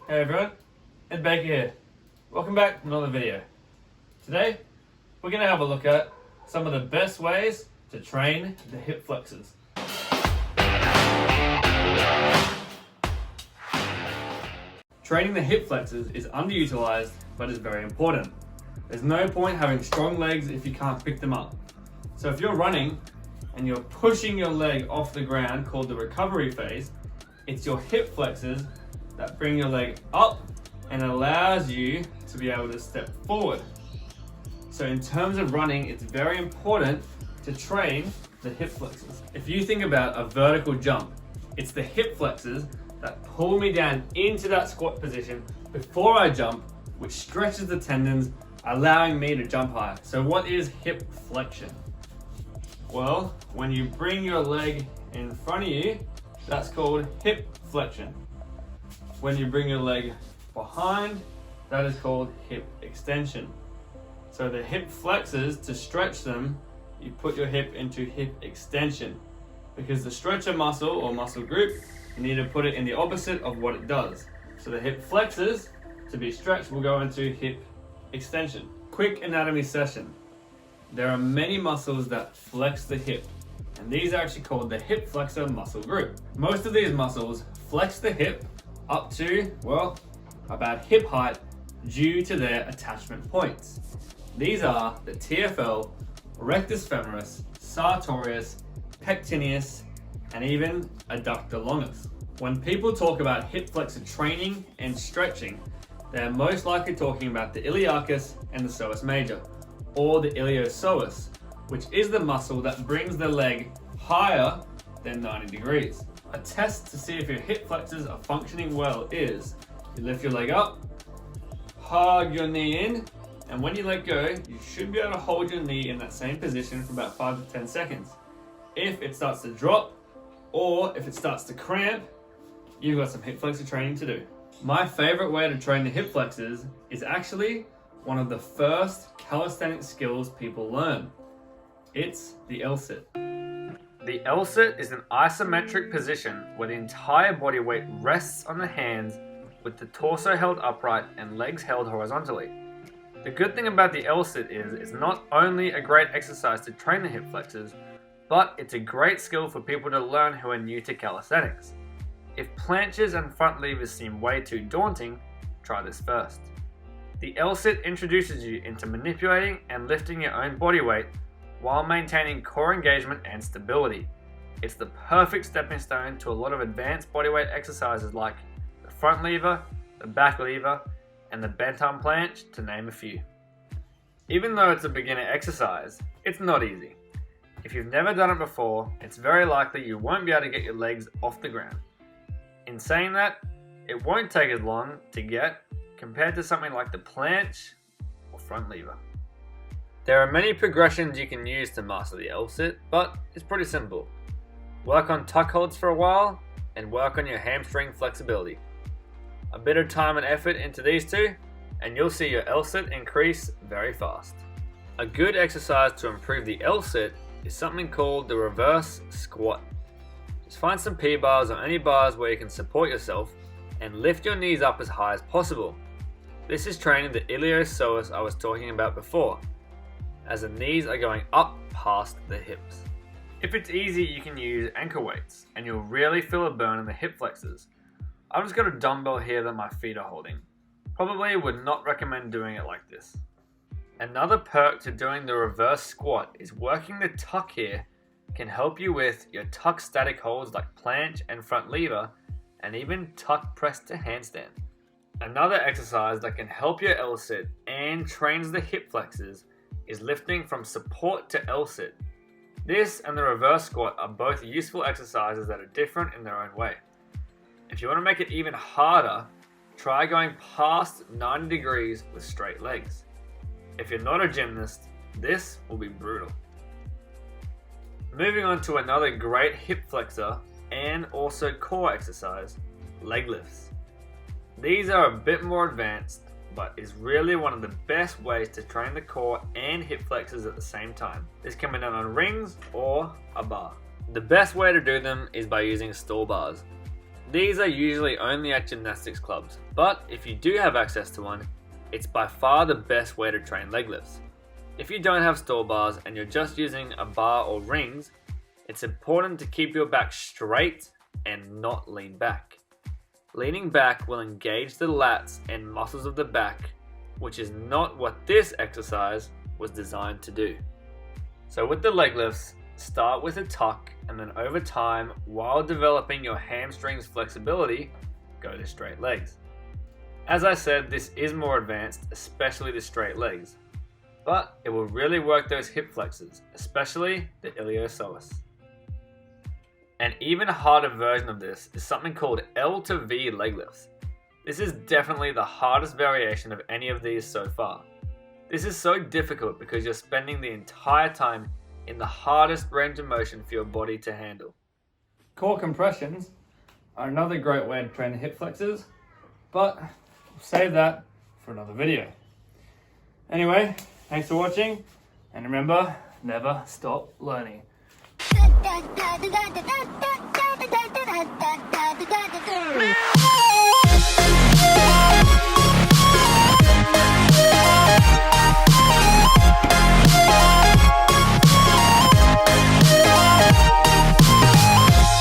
Hey everyone, Ed Baker here. Welcome back to another video. Today, we're going to have a look at some of the best ways to train the hip flexors. Training the hip flexors is underutilized, but is very important. There's no point having strong legs if you can't pick them up. So if you're running and you're pushing your leg off the ground, called the recovery phase, it's your hip flexors that bring your leg up and allows you to be able to step forward. So in terms of running, it's very important to train the hip flexors. If you think about a vertical jump, it's the hip flexors that pull me down into that squat position before I jump, which stretches the tendons, allowing me to jump higher. So what is hip flexion? Well, when you bring your leg in front of you, that's called hip flexion. When you bring your leg behind, that is called hip extension. So the hip flexors, to stretch them, you put your hip into hip extension. Because the stretcher muscle or muscle group, you need to put it in the opposite of what it does. So the hip flexors, to be stretched, will go into hip extension. Quick anatomy session. There are many muscles that flex the hip, and these are actually called the hip flexor muscle group. Most of these muscles flex the hip up to, well, about hip height due to their attachment points. These are the TFL, rectus femoris, sartorius, pectineus, and even adductor longus. When people talk about hip flexor training and stretching, they're most likely talking about the iliacus and the psoas major, or the iliopsoas, which is the muscle that brings the leg higher than 90 degrees. A test to see if your hip flexors are functioning well is, you lift your leg up, hug your knee in, and when you let go, you should be able to hold your knee in that same position for about 5 to 10 seconds. If it starts to drop, or if it starts to cramp, you've got some hip flexor training to do. My favorite way to train the hip flexors is actually one of the first calisthenics skills people learn. It's the LSIT. The LSIT is an isometric position where the entire body weight rests on the hands with the torso held upright and legs held horizontally. The good thing about the LSIT is it's not only a great exercise to train the hip flexors, but it's a great skill for people to learn who are new to calisthenics. If planches and front levers seem way too daunting, try this first. The LSIT introduces you into manipulating and lifting your own body weight while maintaining core engagement and stability. It's the perfect stepping stone to a lot of advanced bodyweight exercises like the front lever, the back lever, and the bent arm planche, to name a few. Even though it's a beginner exercise, it's not easy. If you've never done it before, it's very likely you won't be able to get your legs off the ground. In saying that, it won't take as long to get compared to something like the planche or front lever. There are many progressions you can use to master the LSIT, but it's pretty simple. Work on tuck holds for a while, and work on your hamstring flexibility. A bit of time and effort into these two, and you'll see your LSIT increase very fast. A good exercise to improve the LSIT is something called the reverse squat. Just find some P-bars or any bars where you can support yourself, and lift your knees up as high as possible. This is training the iliopsoas I was talking about before, as the knees are going up past the hips. If it's easy, you can use ankle weights, and you'll really feel a burn in the hip flexors. I've just got a dumbbell here that my feet are holding. Probably would not recommend doing it like this. Another perk to doing the reverse squat is working the tuck here can help you with your tuck static holds like planche and front lever, and even tuck press to handstand. Another exercise that can help your LSIT and trains the hip flexors is lifting from support to LSIT. This and the reverse squat are both useful exercises that are different in their own way. If you want to make it even harder, try going past 90 degrees with straight legs. If you're not a gymnast, this will be brutal. Moving on to another great hip flexor and also core exercise, leg lifts. These are a bit more advanced, but is really one of the best ways to train the core and hip flexors at the same time. This can be done on rings or a bar. The best way to do them is by using stall bars. These are usually only at gymnastics clubs, but if you do have access to one, it's by far the best way to train leg lifts. If you don't have store bars and you're just using a bar or rings, it's important to keep your back straight and not lean back. Leaning back will engage the lats and muscles of the back, which is not what this exercise was designed to do. So with the leg lifts, start with a tuck and then over time, while developing your hamstrings flexibility, go to straight legs. As I said, this is more advanced, especially the straight legs, but it will really work those hip flexors, especially the iliopsoas. An even harder version of this is something called L to V leg lifts. This is definitely the hardest variation of any of these so far. This is so difficult because you're spending the entire time in the hardest range of motion for your body to handle. Core compressions are another great way to train the hip flexors, but we'll save that for another video. Anyway, thanks for watching, and remember, never stop learning.